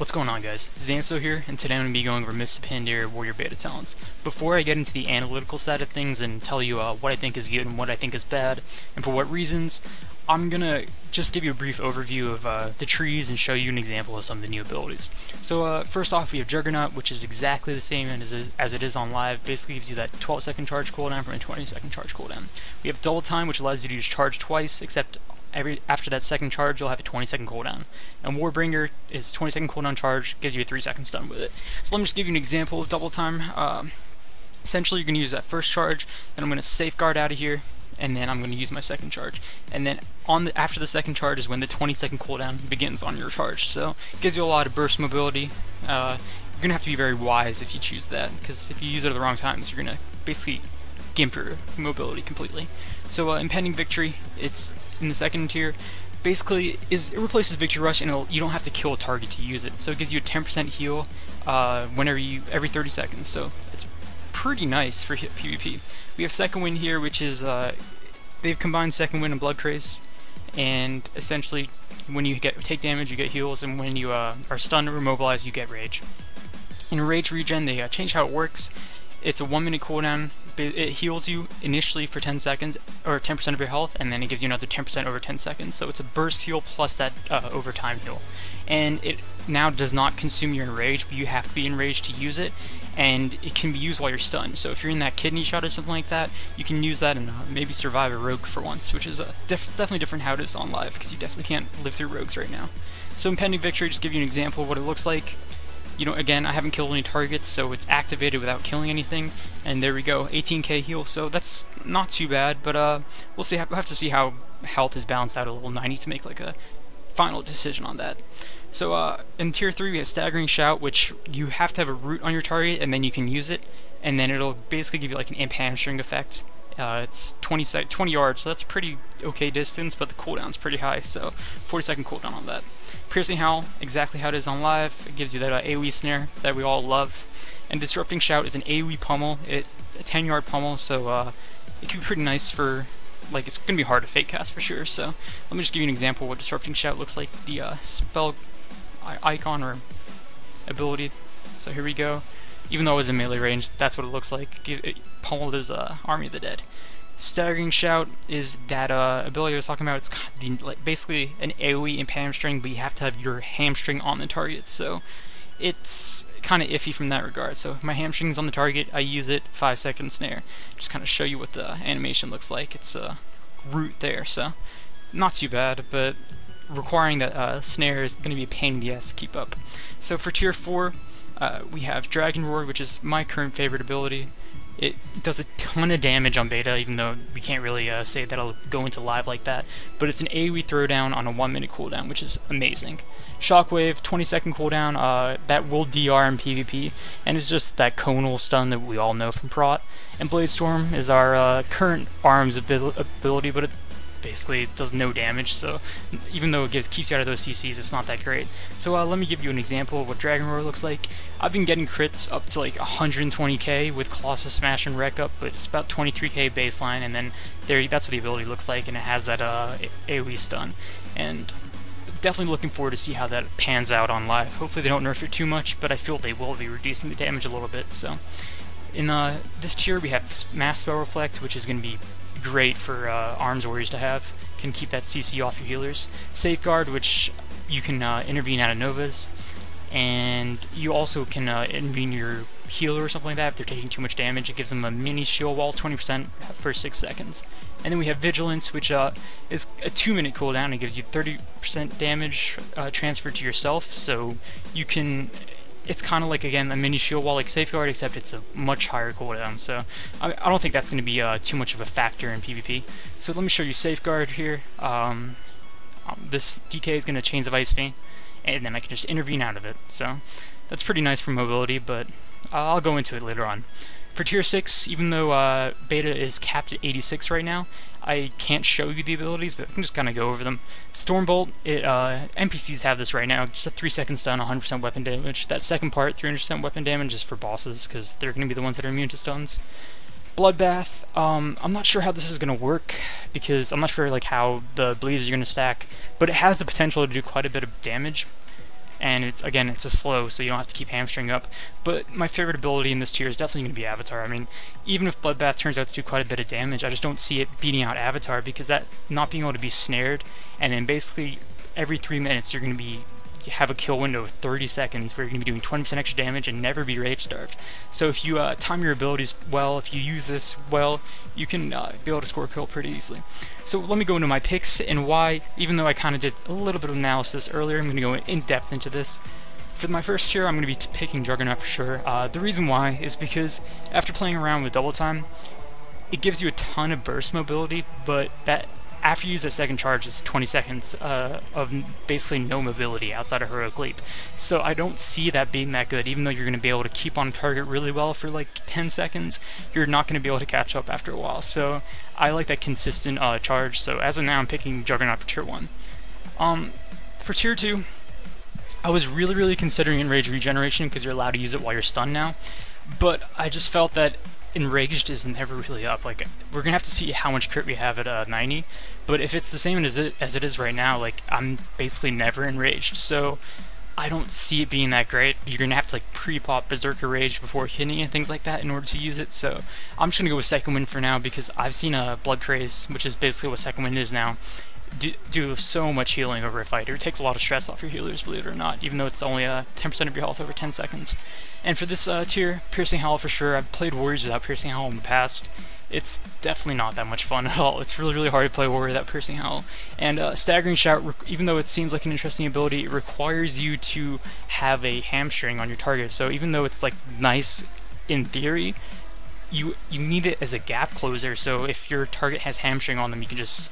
What's going on, guys? Zanso here, and today I'm going to be going over Mists of Pandaria Warrior beta talents. Before I get into the analytical side of things and tell you what I think is good and what I think is bad, and for what reasons, I'm going to just give you a brief overview of the trees and show you an example of some of the new abilities. So first off, we have Juggernaut, which is exactly the same as it is on live. Basically gives you that 12-second charge cooldown from a 20-second charge cooldown. We have Double Time, which allows you to use charge twice, except after that second charge, you'll have a 20-second cooldown. And Warbringer is 20-second cooldown charge, gives you a 3-second stun with it. So let me just give you an example of Double Time. Essentially, you're going to use that first charge, then I'm going to safeguard out of here, and then I'm going to use my second charge. And then after the second charge is when the 20-second cooldown begins on your charge. So it gives you a lot of burst mobility. You're going to have to be very wise if you choose that, because if you use it at the wrong times, you're going to basically gimp your mobility completely. So Impending Victory, it's in the second tier. Basically, it replaces Victory Rush, and you don't have to kill a target to use it. So it gives you a 10% heal every 30 seconds. So it's pretty nice for PvP. We have Second Wind here, which is they've combined Second Wind and Blood Craze, and essentially when you take damage, you get heals, and when you are stunned or immobilized, you get Rage. In Rage Regen, they changed how it works. It's a 1-minute cooldown. It heals you initially for 10 seconds, or 10% of your health, and then it gives you another 10% over 10 seconds. So it's a burst heal plus that overtime heal. And it now does not consume your enrage, but you have to be enraged to use it, and it can be used while you're stunned. So if you're in that kidney shot or something like that, you can use that and maybe survive a rogue for once, which is definitely different how it is on live, because you definitely can't live through rogues right now. So Impending Victory, just give you an example of what it looks like. You know, again, I haven't killed any targets, so it's activated without killing anything, and there we go, 18k heal, so that's not too bad, but we'll have to see how health is balanced out at level 90 to make like a final decision on that. So in tier 3 we have Staggering Shout, which you have to have a root on your target, and then you can use it, and then it'll basically give you like an imp hamstring effect. It's 20 yards, so that's a pretty okay distance, but the cooldown's pretty high, so 40-second cooldown on that. Piercing Howl, exactly how it is on live. It gives you that AoE snare that we all love. And Disrupting Shout is an AoE pummel, a 10-yard pummel, so it can be pretty nice for, like, it's going to be hard to fake cast for sure. So let me just give you an example of what Disrupting Shout looks like, the spell icon or ability. So here we go. Even though it was in melee range, that's what it looks like. It pummeled his Army of the Dead. Staggering Shout is that ability I was talking about. It's basically an AoE imp hamstring, but you have to have your hamstring on the target, so it's kind of iffy from that regard. So if my hamstring's on the target, I use it, 5-second snare. Just kind of show you what the animation looks like. It's a root there, so not too bad, but requiring that snare is going to be a pain in the ass to keep up. So for tier 4, we have Dragon Roar, which is my current favorite ability. It does a ton of damage on beta, even though we can't really say that it'll go into live like that. But it's an AoE throwdown on a 1-minute cooldown, which is amazing. Shockwave, 20-second cooldown, that will DR in PvP, and it's just that conal stun that we all know from Prot. And Blade Storm is our current arms ability, but it basically does no damage, so even though it keeps you out of those CCs, it's not that great. So let me give you an example of what Dragon Roar looks like. I've been getting crits up to like 120k with Colossus Smash and Wreck Up, but it's about 23k baseline, and then that's what the ability looks like, and it has that AoE stun. And definitely looking forward to see how that pans out on live. Hopefully they don't nerf it too much, but I feel they will be reducing the damage a little bit. So in this tier we have Mass Spell Reflect, which is going to be great for arms warriors to have. Can keep that CC off your healers. Safeguard, which you can intervene out of Novas, and you also can intervene your healer or something like that if they're taking too much damage. It gives them a mini shield wall, 20% for 6 seconds. And then we have Vigilance, which is a 2-minute cooldown. It gives you 30% damage transferred to yourself, so you can. It's kind of like, again, a mini shield wall like Safeguard, except it's a much higher cooldown, so I don't think that's going to be too much of a factor in PvP. So let me show you Safeguard here. This DK is going to Chains of Ice me, and then I can just intervene out of it, so that's pretty nice for mobility, but I'll go into it later on. For tier 6, even though beta is capped at 86 right now, I can't show you the abilities, but I can just kind of go over them. Stormbolt, NPCs have this right now, just a 3-second stun, 100% weapon damage. That second part, 300% weapon damage, is for bosses, because they're going to be the ones that are immune to stuns. Bloodbath, I'm not sure how this is going to work, because I'm not sure like how the bleeds are going to stack, but it has the potential to do quite a bit of damage. and it's a slow, so you don't have to keep hamstring up. But my favorite ability in this tier is definitely going to be Avatar. I mean, even if Bloodbath turns out to do quite a bit of damage, I just don't see it beating out Avatar, because that not being able to be snared, and then basically every 3 minutes you're going to have a kill window of 30 seconds where you're going to be doing 20% extra damage and never be rage starved. So if you time your abilities well, if you use this well, you can be able to score a kill pretty easily. So let me go into my picks and why, even though I kind of did a little bit of analysis earlier, I'm going to go in depth into this. For my first tier, I'm going to be picking Juggernaut for sure. The reason why is because after playing around with double time, it gives you a ton of burst mobility, but that after you use that second charge, it's 20 seconds of basically no mobility outside of Heroic Leap. So I don't see that being that good, even though you're going to be able to keep on target really well for like 10 seconds, you're not going to be able to catch up after a while. So I like that consistent charge, so as of now I'm picking Juggernaut for tier 1. For tier 2, I was really considering Enraged Regeneration because you're allowed to use it while you're stunned now, but I just felt that Enraged is never really up. Like, we're gonna have to see how much crit we have at 90, but if it's the same as it is right now, like, I'm basically never enraged, so I don't see it being that great. You're gonna have to like pre-pop Berserker Rage before hitting and things like that in order to use it, so I'm just gonna go with Second Wind for now because I've seen a Blood Craze, which is basically what Second Wind is now, do so much healing over a fighter. It takes a lot of stress off your healers, believe it or not, even though it's only 10% of your health over 10 seconds. And for this tier, Piercing Howl for sure. I've played Warriors without Piercing Howl in the past. It's definitely not that much fun at all. It's really hard to play Warrior without Piercing Howl. And Staggering Shout, even though it seems like an interesting ability, it requires you to have a hamstring on your target. So even though it's like nice in theory, you need it as a gap closer. So if your target has hamstring on them, you can just,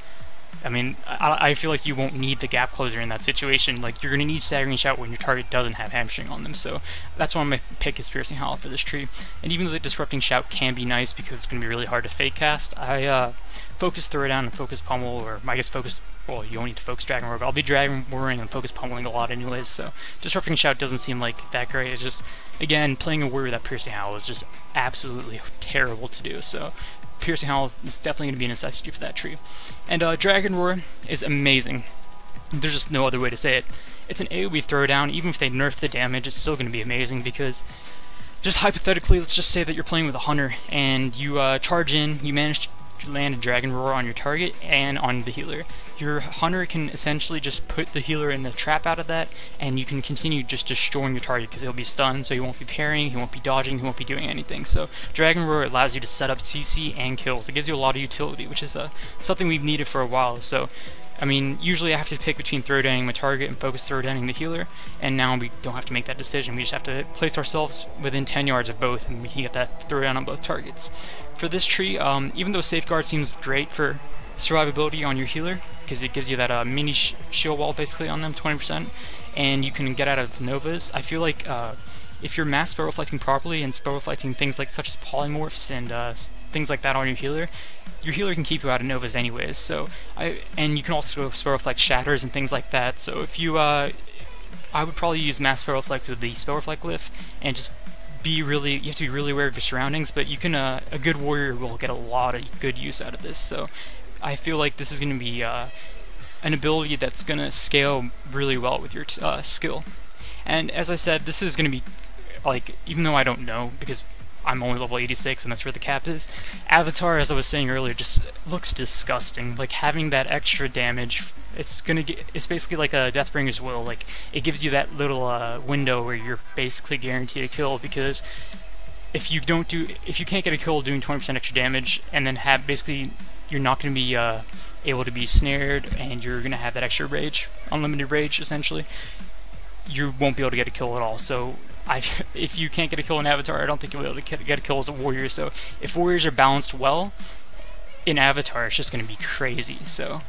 I mean, I feel like you won't need the gap closer in that situation. Like, you're going to need Staggering Shout when your target doesn't have hamstring on them, so that's why my pick is Piercing Howl for this tree. And even though the Disrupting Shout can be nice because it's going to be really hard to fake cast, I focus Throwdown and focus Pummel, or I guess focus, well, you don't need to focus Dragon Roar, but I'll be Dragon Roaring and focus Pummeling a lot anyways, so Disrupting Shout doesn't seem like that great. It's just, again, playing a Warrior without Piercing Howl is just absolutely terrible to do, so Piercing Howl is definitely going to be a necessity for that tree. And Dragon Roar is amazing. There's just no other way to say it. It's an AoE throwdown. Even if they nerf the damage, it's still going to be amazing because, just hypothetically, let's just say that you're playing with a Hunter and you charge in, you manage to land a Dragon Roar on your target and on the healer. Your Hunter can essentially just put the healer in the trap out of that, and you can continue just destroying your target because he'll be stunned, so he won't be parrying, he won't be dodging, he won't be doing anything. So Dragon Roar allows you to set up CC and kills. It gives you a lot of utility, which is something we've needed for a while. So, I mean, usually I have to pick between throwdowning my target and focus throwdowning the healer, and now we don't have to make that decision. We just have to place ourselves within 10 yards of both, and we can get that throwdown on both targets. For this tree, even though Safeguard seems great for survivability on your healer, because it gives you that mini shield wall basically on them, 20%, and you can get out of Novas. I feel like if you're mass spell reflecting properly and spell reflecting things like such as polymorphs and things like that on your healer can keep you out of Novas anyways. So and you can also spell reflect shatters and things like that. So if you I would probably use mass spell reflect with the spell reflect lift and just you have to be really aware of your surroundings, but you can a good warrior will get a lot of good use out of this. So I feel like this is going to be an ability that's going to scale really well with your skill. And as I said, this is going to be, like, even though I don't know, because I'm only level 86 and that's where the cap is, Avatar, as I was saying earlier, just looks disgusting. Like, having that extra damage, it's basically like a Deathbringer's Will. Like, it gives you that little window where you're basically guaranteed a kill, because if you can't get a kill doing 20% extra damage, and then basically you're not going to be able to be snared, and you're going to have that extra rage, unlimited rage essentially, you won't be able to get a kill at all. So if you can't get a kill in Avatar, I don't think you'll be able to get a kill as a warrior. So if warriors are balanced well in Avatar, it's just going to be crazy. So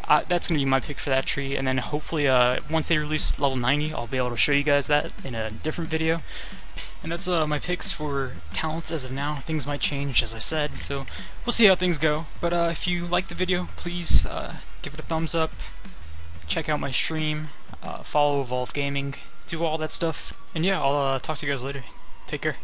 that's going to be my pick for that tree, and then hopefully once they release level 90, I'll be able to show you guys that in a different video. And that's my picks for talents as of now. Things might change, as I said, so we'll see how things go. But if you like the video, please give it a thumbs up, check out my stream, follow Evolve Gaming, do all that stuff. And yeah, I'll talk to you guys later. Take care.